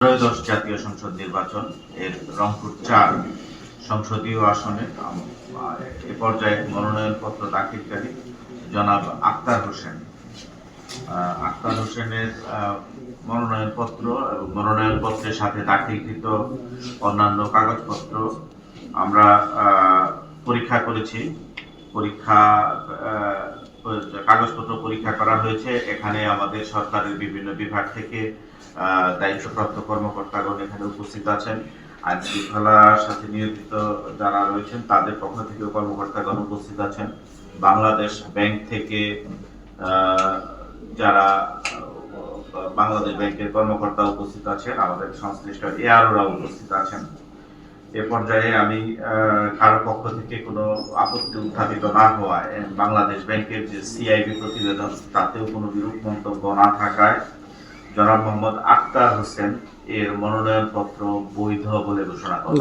ত্রয়োদশ জাতীয় সংসদ নির্বাচন এর রংপুর 4 সংসদীয় আসনে এ পর্যায়ে মনোনয়নপত্র দাখিলকারী জনাব আক্তার হোসেন। আক্তার হোসেনের মনোনয়নপত্রের সাথে দাখিলকৃত অন্যান্য কাগজপত্র আমরা পরীক্ষা করেছি। কাগজপত্র পরীক্ষা করা হয়েছে। এখানে আমাদের সরকারের বিভিন্ন বিভাগ থেকে দায়িত্বপ্রাপ্ত কর্মকর্তাগণ এখানে উপস্থিত আছেন। আইন শৃঙ্খলার সাথে নিয়োজিত যারা রয়েছেন তাদের পক্ষ থেকে কর্মকর্তাগণ উপস্থিত আছেন। বাংলাদেশ ব্যাংক থেকে যারা বাংলাদেশ ব্যাংকের কর্মকর্তা উপস্থিত আছেন, আমাদের সংশ্লিষ্ট এআরওরা উপস্থিত আছেন। এ পর্যায়ে আমি কারো পক্ষ থেকে কোনো আপত্তি উত্থাপিত না হওয়ায় বাংলাদেশ ব্যাংকের যে সিআইবি প্রতিবেদন তাতেও কোনো বিরূপ মন্তব্য না থাকায় জনাব মোহাম্মদ আক্তার হোসেন এর মনোনয়নপত্র বৈধ বলে ঘোষণা করা।